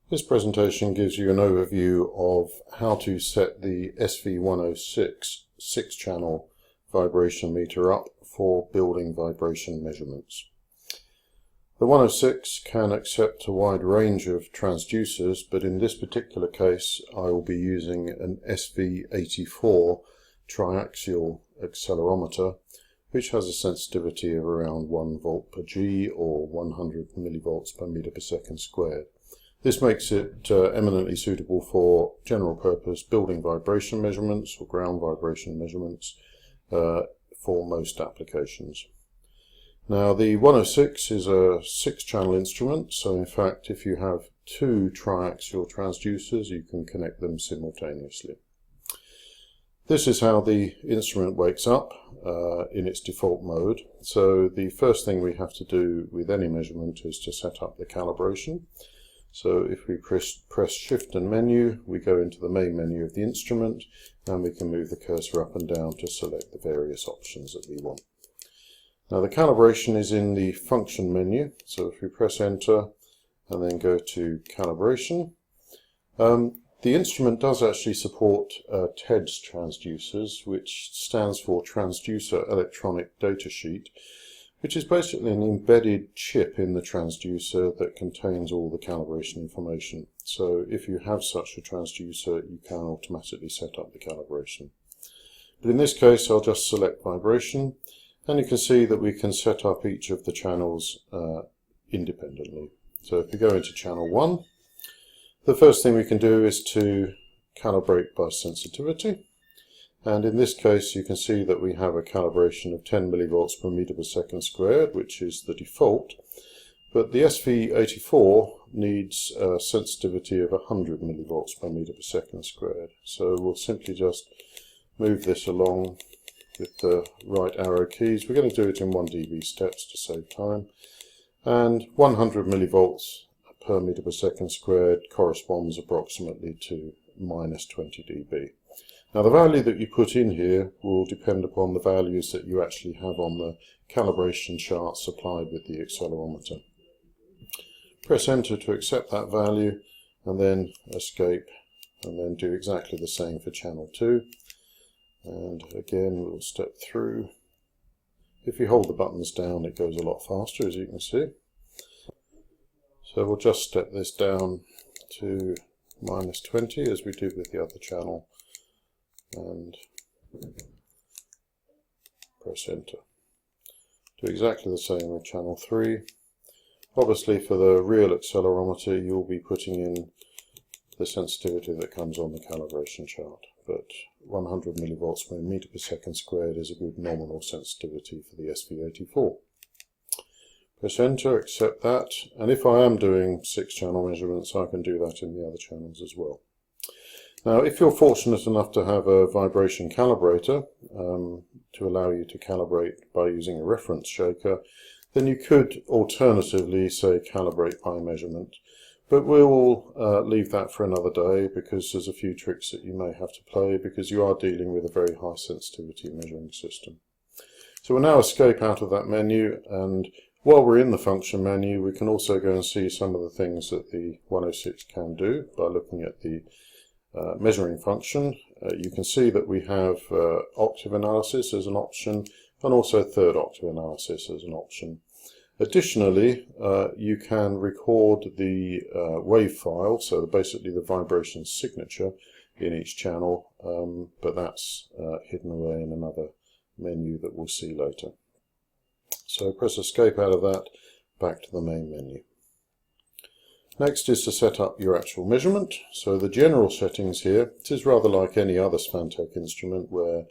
This presentation gives you an overview of how to set the SV106 6-channel vibration meter up for building vibration measurements. The 106 can accept a wide range of transducers, but in this particular case I will be using an SV84 triaxial accelerometer, which has a sensitivity of around 1 volt per G or 100 millivolts per meter per second squared. This makes it eminently suitable for general purpose building vibration measurements or ground vibration measurements for most applications. Now the 106 is a 6-channel instrument, so in fact if you have 2 triaxial transducers you can connect them simultaneously. This is how the instrument wakes up in its default mode. So the first thing we have to do with any measurement is to set up the calibration. So if we press Shift and Menu, we go into the main menu of the instrument, and we can move the cursor up and down to select the various options that we want. Now the calibration is in the function menu, so if we press Enter and then go to calibration, the instrument does actually support TEDS transducers, which stands for Transducer Electronic Data Sheet, which is basically an embedded chip in the transducer that contains all the calibration information. So if you have such a transducer, you can automatically set up the calibration. But in this case, I'll just select vibration, and you can see that we can set up each of the channels independently. So if we go into channel 1, the first thing we can do is to calibrate by sensitivity. And in this case you can see that we have a calibration of 10 millivolts per meter per second squared, which is the default, but the SV84 needs a sensitivity of 100 millivolts per meter per second squared. So we'll simply just move this along with the right arrow keys. We're going to do it in 1 dB steps to save time, and 100 millivolts per meter per second squared corresponds approximately to minus 20 dB. Now the value that you put in here will depend upon the values that you actually have on the calibration chart supplied with the accelerometer. Press Enter to accept that value, and then Escape, and then do exactly the same for channel 2. And again we'll step through. If you hold the buttons down it goes a lot faster, as you can see. So we'll just step this down to minus 20 as we did with the other channel, and press Enter. Do exactly the same with channel 3. Obviously for the real accelerometer you'll be putting in the sensitivity that comes on the calibration chart, but 100 millivolts per meter per second squared is a good nominal sensitivity for the SV84. Press Enter, accept that, and if I am doing 6-channel measurements I can do that in the other channels as well. Now if you're fortunate enough to have a vibration calibrator to allow you to calibrate by using a reference shaker, then you could alternatively say calibrate by measurement, but we'll leave that for another day because there's a few tricks that you may have to play because you are dealing with a very high sensitivity measuring system. So we'll now escape out of that menu, and while we're in the function menu we can also go and see some of the things that the 106 can do by looking at the measuring function. You can see that we have octave analysis as an option, and also third octave analysis as an option. Additionally, you can record the wave file, so basically the vibration signature in each channel, but that's hidden away in another menu that we'll see later. So press Escape out of that, back to the main menu. Next is to set up your actual measurement. So the general settings here, it is rather like any other Spantec instrument where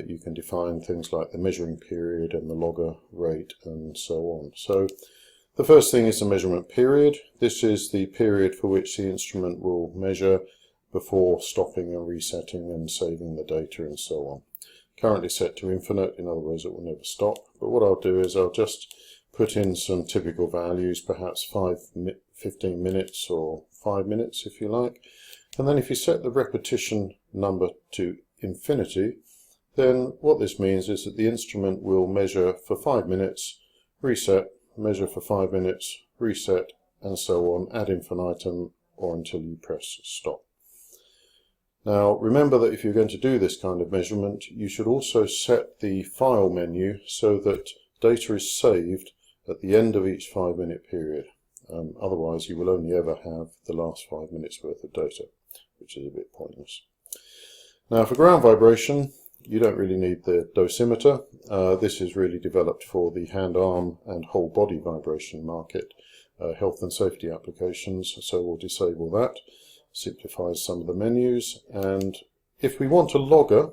you can define things like the measuring period and the logger rate and so on. So the first thing is the measurement period. This is the period for which the instrument will measure before stopping and resetting and saving the data and so on. Currently set to infinite, in other words it will never stop, but what I'll do is I'll just put in some typical values, perhaps 15 minutes or 5 minutes if you like, and then if you set the repetition number to infinity, then what this means is that the instrument will measure for 5 minutes, reset, measure for 5 minutes, reset, and so on ad infinitum or until you press stop. Now remember that if you're going to do this kind of measurement, you should also set the file menu so that data is saved at the end of each 5-minute period. Otherwise you will only ever have the last 5 minutes worth of data, which is a bit pointless. Now for ground vibration, you don't really need the dosimeter. This is really developed for the hand, arm and whole body vibration market, health and safety applications, so we'll disable that. Simplifies some of the menus. And if we want a logger,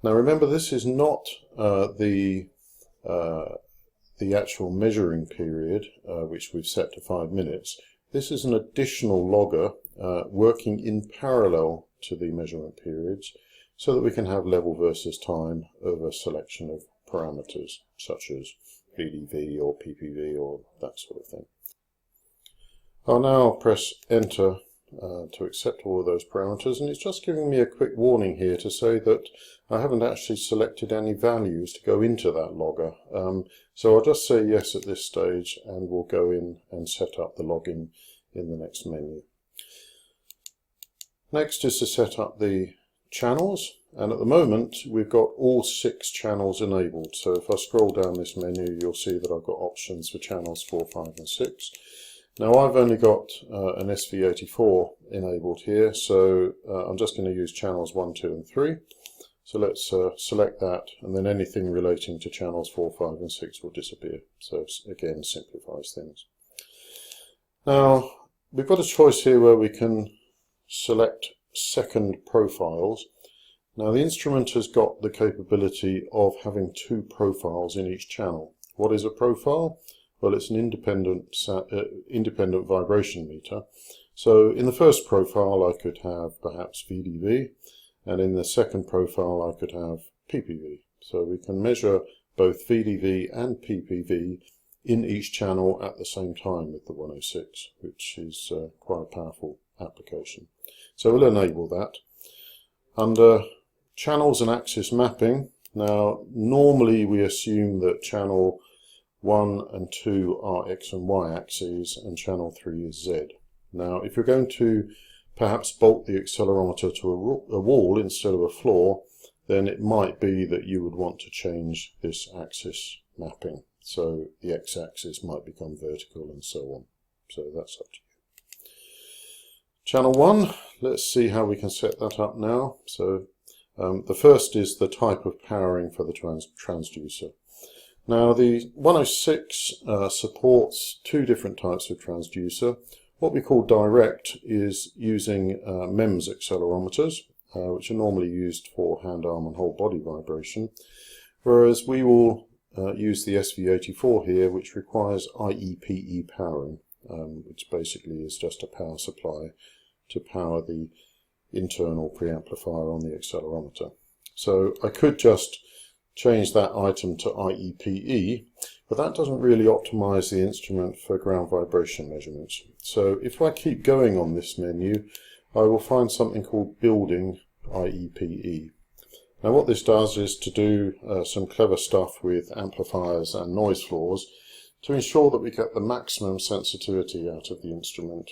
now remember this is not the actual measuring period, which we've set to 5 minutes. This is an additional logger working in parallel to the measurement periods, so that we can have level versus time of a selection of parameters, such as VDV or PPV or that sort of thing. I'll now press enter to accept all of those parameters, and it's just giving me a quick warning here to say that I haven't actually selected any values to go into that logger. So I'll just say yes at this stage, and we'll go in and set up the login in the next menu. Next is to set up the channels, and at the moment we've got all 6 channels enabled. So if I scroll down this menu, you'll see that I've got options for channels 4, 5 and 6. Now I've only got an SV84 enabled here, so I'm just going to use channels 1, 2 and 3. So let's select that, and then anything relating to channels 4, 5 and 6 will disappear. So again, simplifies things. Now we've got a choice here where we can select second profiles. Now the instrument has got the capability of having 2 profiles in each channel. What is a profile? Well, it's an independent vibration meter. So in the first profile I could have perhaps VDV, and in the second profile I could have PPV. So we can measure both VDV and PPV in each channel at the same time with the 106, which is quite a powerful application. So we'll enable that. Under channels and axis mapping, now normally we assume that channel 1 and 2 are X and Y axes and channel 3 is Z. Now if you're going to perhaps bolt the accelerometer to a wall instead of a floor, then it might be that you would want to change this axis mapping. So the X-axis might become vertical and so on. So that's up to you. Channel 1, let's see how we can set that up now. So the first is the type of powering for the transducer. Now the 106 supports 2 different types of transducer. What we call direct is using MEMS accelerometers, which are normally used for hand, arm and whole body vibration, whereas we will use the SV84 here, which requires IEPE powering, which basically is just a power supply to power the internal preamplifier on the accelerometer. So I could just change that item to IEPE, but that doesn't really optimize the instrument for ground vibration measurements. So if I keep going on this menu, I will find something called building IEPE. Now what this does is to do some clever stuff with amplifiers and noise floors to ensure that we get the maximum sensitivity out of the instrument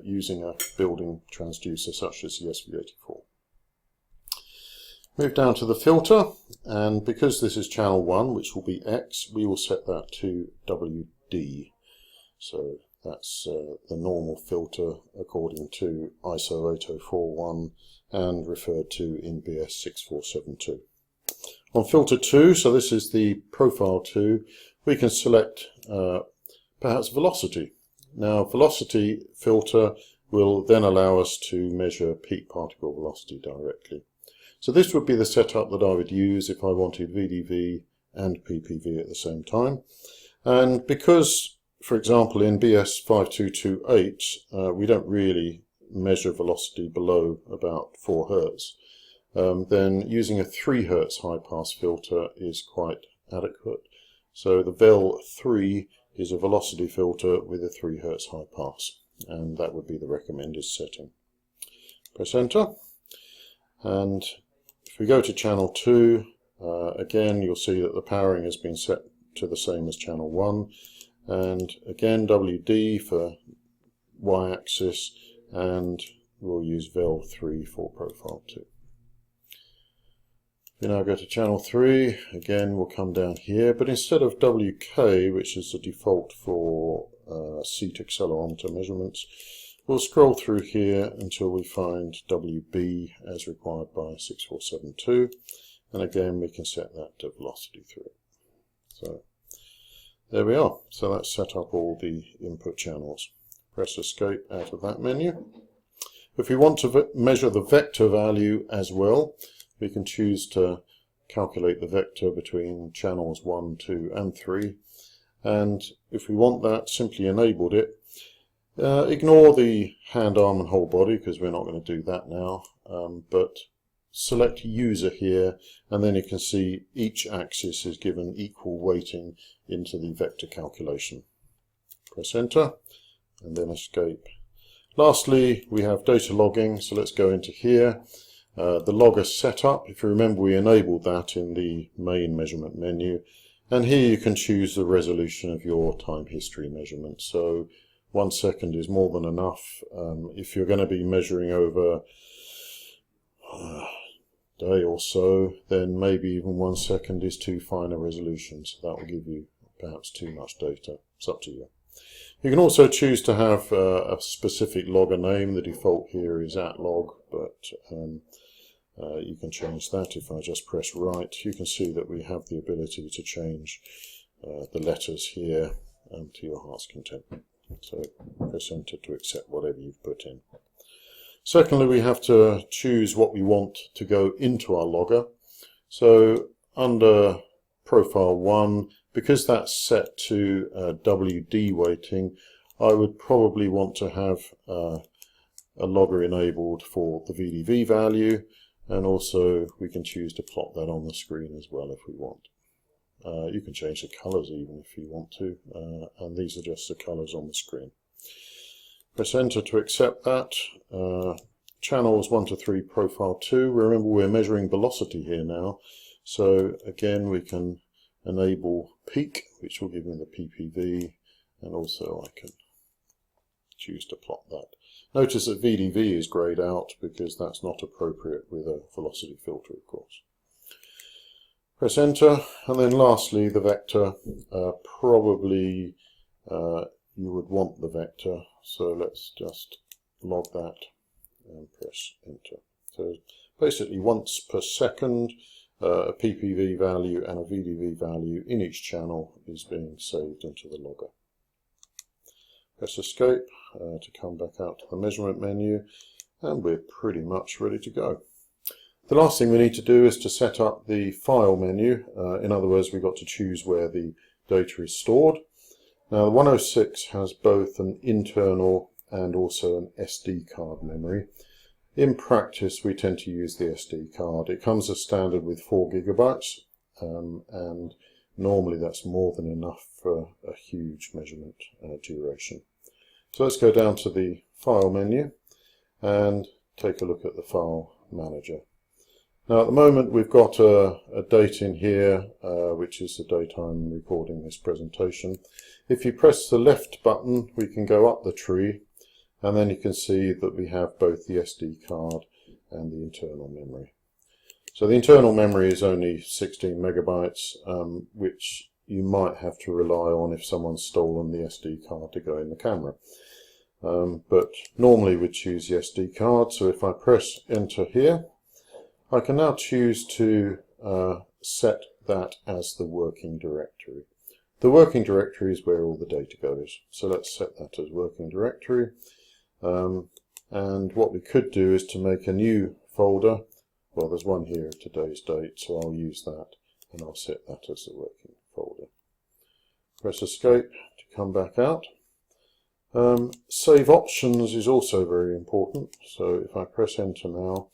using a building transducer such as the SV84. Move down to the filter, and because this is channel 1, which will be X, we will set that to WD. So that's the normal filter according to ISO 8041 and referred to in BS 6472. On filter 2, so this is the profile 2, we can select perhaps velocity. Now velocity filter will then allow us to measure peak particle velocity directly. So this would be the setup that I would use if I wanted VDV and PPV at the same time. And because, for example, in BS 5228, we don't really measure velocity below about 4 Hertz, then using a 3 Hertz high pass filter is quite adequate. So the VEL 3 is a velocity filter with a 3 Hertz high pass, and that would be the recommended setting. Press enter, and if we go to channel 2, again you'll see that the powering has been set to the same as channel 1, and again WD for Y-axis, and we'll use vel3 for profile 2. We now go to channel 3, again we'll come down here, but instead of WK, which is the default for seat accelerometer measurements, we'll scroll through here until we find WB as required by 6472, and again we can set that to velocity through. So there we are. So that's set up all the input channels. Press escape out of that menu. If we want to measure the vector value as well, we can choose to calculate the vector between channels 1, 2 and 3, and if we want that, simply enabled it. Ignore the hand, arm and whole body because we're not going to do that now, but select user here, and then you can see each axis is given equal weighting into the vector calculation. Press enter and then escape. Lastly, we have data logging, so let's go into here. The logger setup, if you remember, we enabled that in the main measurement menu, and here you can choose the resolution of your time history measurement. So 1 second is more than enough. If you're going to be measuring over a day or so, then maybe even 1 second is too fine a resolution, so that will give you perhaps too much data. It's up to you. You can also choose to have a specific logger name. The default here is @log, but you can change that. If I just press right, you can see that we have the ability to change the letters here to your heart's content. So press enter to accept whatever you've put in. Secondly, we have to choose what we want to go into our logger. So under profile 1, because that's set to WD weighting, I would probably want to have a logger enabled for the VDV value, and also we can choose to plot that on the screen as well if we want. You can change the colours even if you want to, and these are just the colours on the screen. Press enter to accept that. Channels 1 to 3 profile 2. Remember, we're measuring velocity here now, so again we can enable peak, which will give me the PPV, and also I can choose to plot that. Notice that VDV is greyed out because that's not appropriate with a velocity filter, of course. Press enter, and then lastly the vector. Probably you would want the vector, so let's just log that and press enter. So basically once per second a PPV value and a VDV value in each channel is being saved into the logger. Press escape to come back out to the measurement menu, and we're pretty much ready to go. The last thing we need to do is to set up the file menu. In other words, we've got to choose where the data is stored. Now the 106 has both an internal and also an SD card memory. In practice, we tend to use the SD card. It comes as standard with 4 gigabytes, and normally that's more than enough for a huge measurement duration. So let's go down to the file menu and take a look at the file manager. Now at the moment we've got a date in here, which is the date I'm recording this presentation. If you press the left button, we can go up the tree, and then you can see that we have both the SD card and the internal memory. So the internal memory is only 16 megabytes, which you might have to rely on if someone's stolen the SD card to go in the camera. But normally we'd choose the SD card, so if I press enter here, I can now choose to set that as the working directory. The working directory is where all the data goes, so let's set that as working directory. And what we could do is to make a new folder. Well, there's one here of today's date, so I'll use that and I'll set that as the working folder. Press escape to come back out. Save options is also very important, so if I press enter now,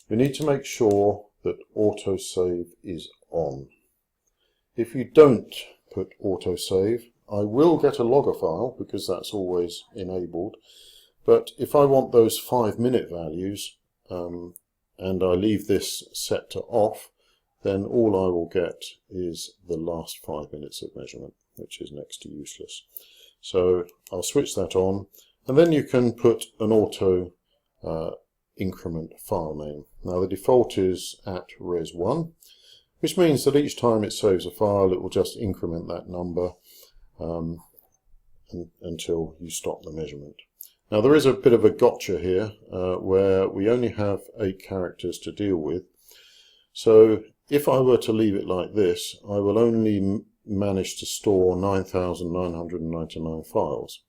we need to make sure that autosave is on. If you don't put autosave, I will get a logger file because that's always enabled. But if I want those 5-minute values and I leave this set to off, then all I will get is the last 5 minutes of measurement, which is next to useless. So I'll switch that on, And then you can put an auto increment file name. Now the default is at res1, which means that each time it saves a file it will just increment that number until you stop the measurement. Now there is a bit of a gotcha here where we only have 8 characters to deal with. So if I were to leave it like this, I will only manage to store 9,999 files.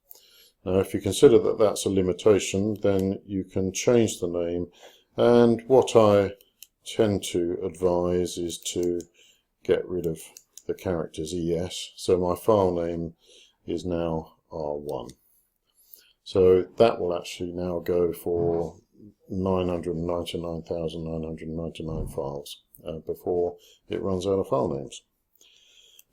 Now if you consider that that's a limitation, then you can change the name, and what I tend to advise is to get rid of the characters ES, so my file name is now R1. So that will actually now go for 999,999 files before it runs out of file names.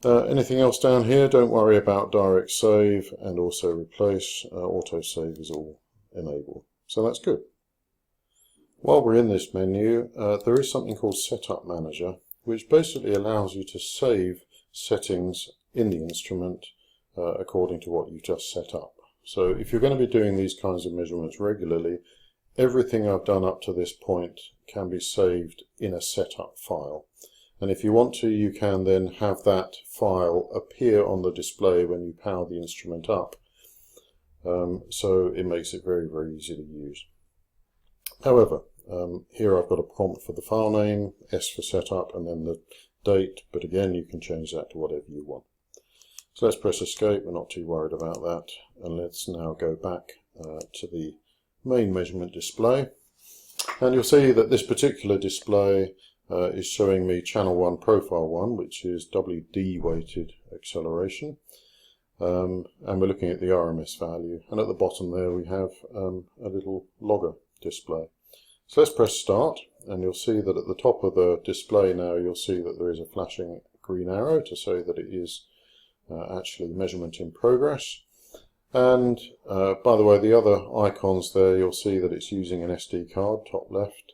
Anything else down here, don't worry about direct save and also replace. Auto save is all enabled, so that's good. While we're in this menu, there is something called Setup Manager, which basically allows you to save settings in the instrument according to what you've just set up. So if you're going to be doing these kinds of measurements regularly, everything I've done up to this point can be saved in a setup file. And if you want to, you can then have that file appear on the display when you power the instrument up. So it makes it very, very easy to use. However, here I've got a prompt for the file name, S for setup, and then the date, but again you can change that to whatever you want. So let's press escape, we're not too worried about that, and let's now go back to the main measurement display. And you'll see that this particular display is showing me channel 1 profile 1, which is WD weighted acceleration, and we're looking at the RMS value, and at the bottom there we have a little logger display. So let's press start, and you'll see that at the top of the display now you'll see that there is a flashing green arrow to say that it is actually measurement in progress. And by the way, the other icons there, you'll see that it's using an SD card, top left,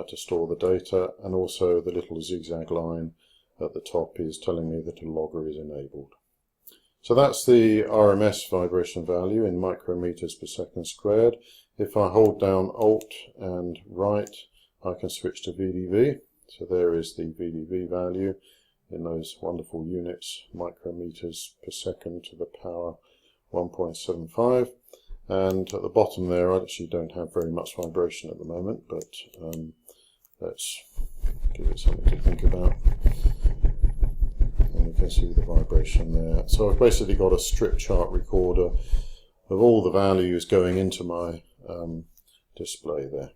to store the data, and also the little zigzag line at the top is telling me that a logger is enabled. So that's the RMS vibration value in micrometers per second squared. If I hold down Alt and right, I can switch to VDV. So there is the VDV value in those wonderful units, micrometers per second to the power 1.75. And at the bottom there, I actually don't have very much vibration at the moment, but let's give it something to think about. And you can see the vibration there. So I've basically got a strip chart recorder of all the values going into my display there.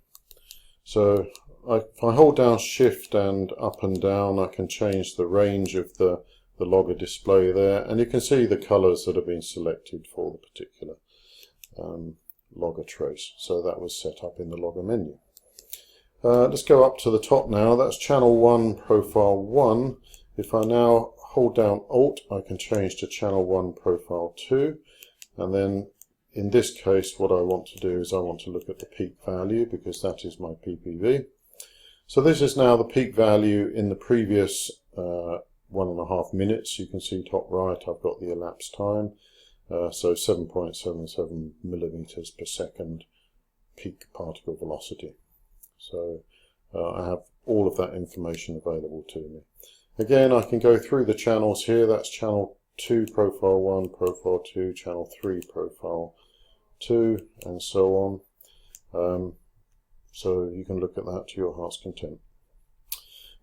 So if I hold down Shift and up and down, I can change the range of the logger display there, and you can see the colors that have been selected for the particular logger trace. So that was set up in the logger menu. Let's go up to the top now. That's channel 1 profile 1. If I now hold down Alt, I can change to channel 1 profile 2, and then in this case what I want to do is I want to look at the peak value, because that is my PPV. So this is now the peak value in the previous 1.5 minutes. You can see top right I've got the elapsed time, so 7.77 millimeters per second peak particle velocity. So I have all of that information available to me. Again, I can go through the channels here. That's channel 2 profile 1, profile 2, channel 3 profile 2, and so on. So you can look at that to your heart's content.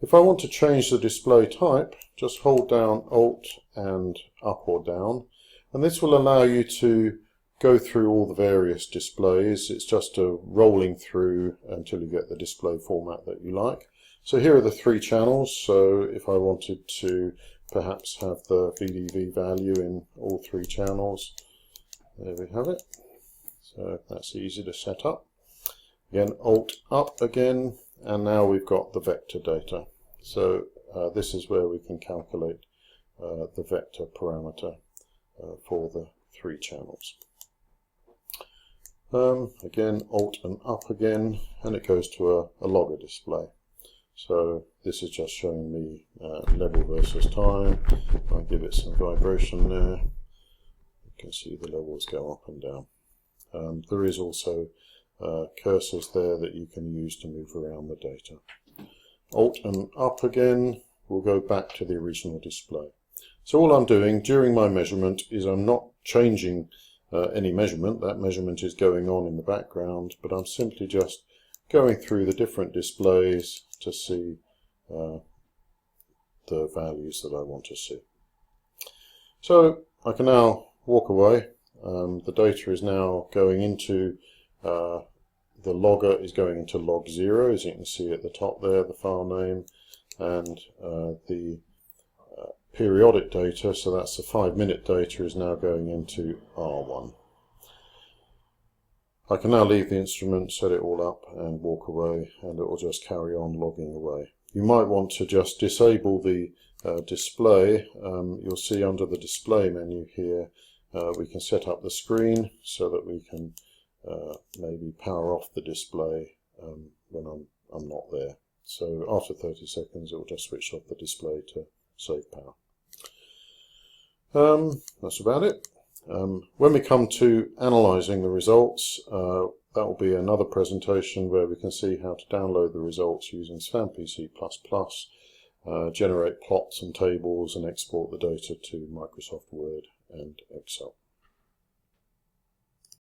If I want to change the display type, just hold down Alt and up or down, and this will allow you to go through all the various displays. It's just a rolling through until you get the display format that you like. So here are the 3 channels. So if I wanted to perhaps have the VDV value in all 3 channels, there we have it. So that's easy to set up. Again, Alt up again, and now we've got the vector data. So this is where we can calculate the vector parameter for the 3 channels. Again, Alt and up again, and it goes to a logger display. So this is just showing me level versus time. If I give it some vibration there, you can see the levels go up and down. there is also cursors there that you can use to move around the data. Alt and up again will go back to the original display. So all I'm doing during my measurement is I'm not changing any measurement. That measurement is going on in the background, but I'm simply just going through the different displays to see the values that I want to see. So I can now walk away. The data is now going into the logger is going into log 0, as you can see at the top there, the file name, and the periodic data, so that's the 5-minute data, is now going into R1. I can now leave the instrument, set it all up and walk away, and it will just carry on logging away. You might want to just disable the display. You'll see under the display menu here we can set up the screen so that we can maybe power off the display when I'm not there. So after 30 seconds it will just switch off the display to save power. That's about it. When we come to analysing the results, that will be another presentation where we can see how to download the results using SVANPC++, generate plots and tables and export the data to Microsoft Word and Excel.